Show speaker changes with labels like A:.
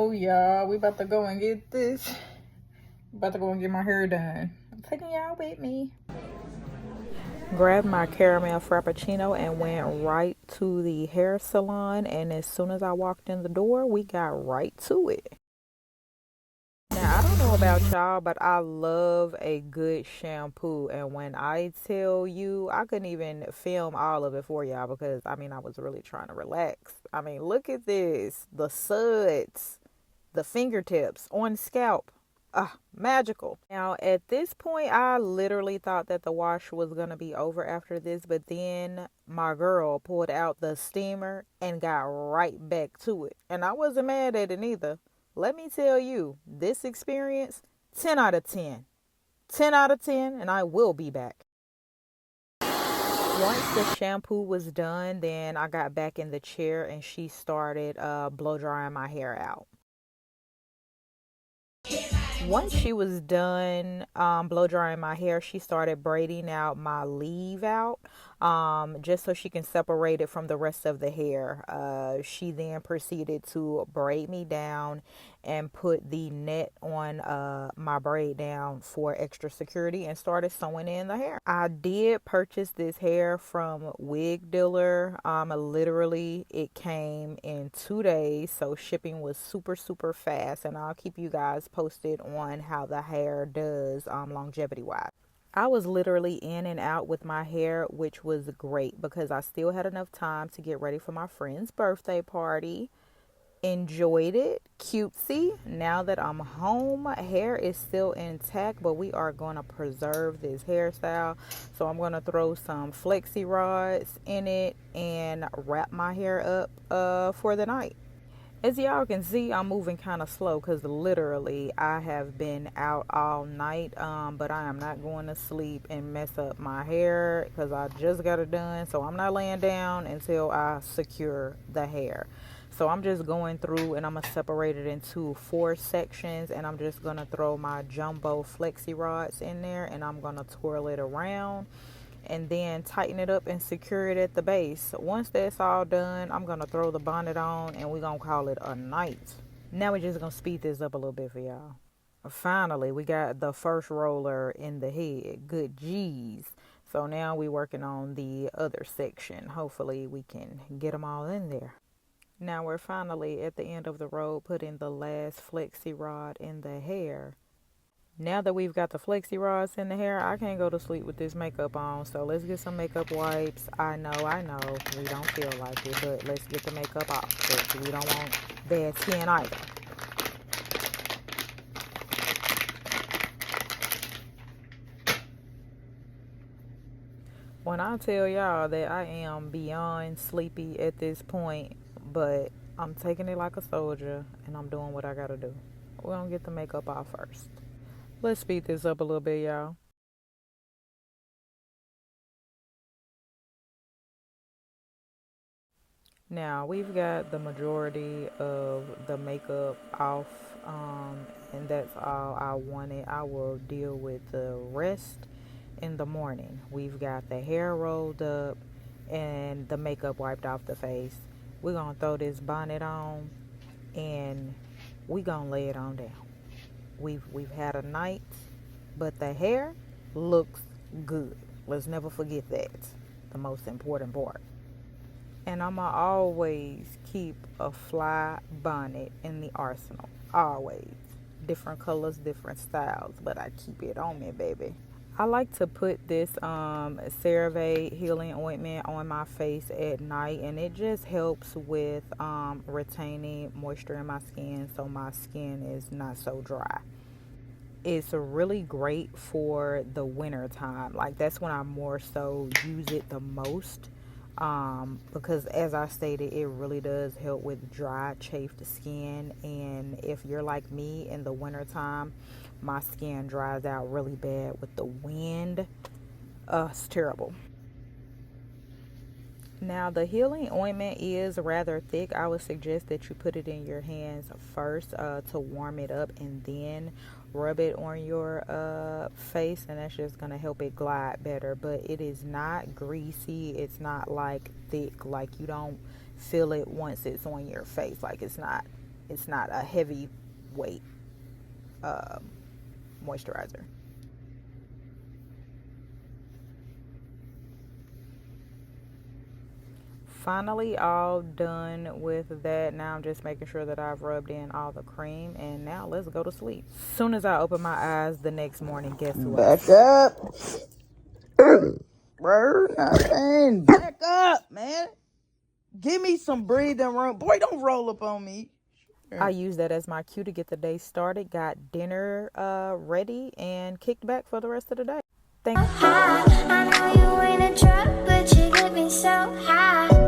A: So y'all, we about to go and get this. About to go and get my hair done. I'm taking y'all with me. Grabbed my caramel frappuccino and went right to the hair salon. And as soon as I walked in the door, we got right to it. Now, I don't know about y'all, but I love a good shampoo. And when I tell you, I couldn't even film all of it for y'all because, I was really trying to relax. Look at this. The suds, the fingertips on scalp. Magical. Now, at this point, I literally thought that the wash was going to be over after this, but then my girl pulled out the steamer and got right back to it. And I wasn't mad at it either. Let me tell you, this experience, 10 out of 10. 10 out of 10, and I will be back. Once the shampoo was done, then I got back in the chair and she started blow drying my hair out. Once she was done blow drying my hair, she started braiding out my leave out just so she can separate it from the rest of the hair. She then proceeded to braid me down and put the net on my braid down for extra security and started sewing in the hair. I did purchase this hair from Wig Dealer. Literally it came in 2 days, so shipping was super fast, and I'll keep you guys posted on how the hair does longevity wise. I was literally in and out with my hair, which was great because I still had enough time to get ready for my friend's birthday party. Enjoyed it, cutesy. Now that I'm home, hair is still intact, but we are going to preserve this hairstyle. So I'm going to throw some flexi rods in it and wrap my hair up for the night. As y'all can see, I'm moving kind of slow because literally I have been out all night, but I am not going to sleep and mess up my hair because I just got it done. So I'm not laying down until I secure the hair. So I'm just going through and I'm going to separate it into 4 sections, and I'm just going to throw my jumbo flexi rods in there and I'm going to twirl it around and then tighten it up and secure it at the base. Once that's all done, I'm going to throw the bonnet on and we're going to call it a night. Now we're just going to speed this up a little bit for y'all. Finally, we got the first roller in the head. Good G's. So now we're working on the other section. Hopefully we can get them all in there. Now we're finally at the end of the road, putting the last flexi rod in the hair. Now that we've got the flexi rods in the hair, I can't go to sleep with this makeup on. So let's get some makeup wipes. I know, we don't feel like it, but let's get the makeup off because we don't want bad skin either. When I tell y'all that I am beyond sleepy at this point, but I'm taking it like a soldier and I'm doing what I gotta do. We're gonna get the makeup off first. Let's speed this up a little bit, y'all. Now we've got the majority of the makeup off, and that's all I wanted. I will deal with the rest in the morning. We've got the hair rolled up and the makeup wiped off the face. We're gonna throw this bonnet on and we're gonna lay it on down. We've had a night, but the hair looks good. Let's never forget that. The most important part. And I'ma always keep a fly bonnet in the arsenal. Always. Different colors, different styles, but I keep it on me, baby. I like to put this CeraVe healing ointment on my face at night, and it just helps with retaining moisture in my skin so my skin is not so dry. It's really great for the winter time. Like that's when I more so use it the most, because as I stated, it really does help with dry, chafed skin. And if you're like me in the winter time, my skin dries out really bad with the wind. It's terrible. Now the healing ointment is rather thick. I would suggest that you put it in your hands first to warm it up, and then rub it on your face, and that's just going to help it glide better. But it is not greasy. It's not like thick, like you don't feel it once it's on your face. Like it's not it's not a heavy weight moisturizer. Finally all done with that. Now I'm just making sure that I've rubbed in all the cream, and now let's go to sleep. Soon as I open my eyes the next morning, guess what?
B: Back up. Bro, nothing. Back up, man. Give me some breathing room. Boy, don't roll up on me.
A: I use that as my cue to get the day started, got dinner ready, and kicked back for the rest of the day. Thank you.
C: I know you ain't a truck, but you get me so high.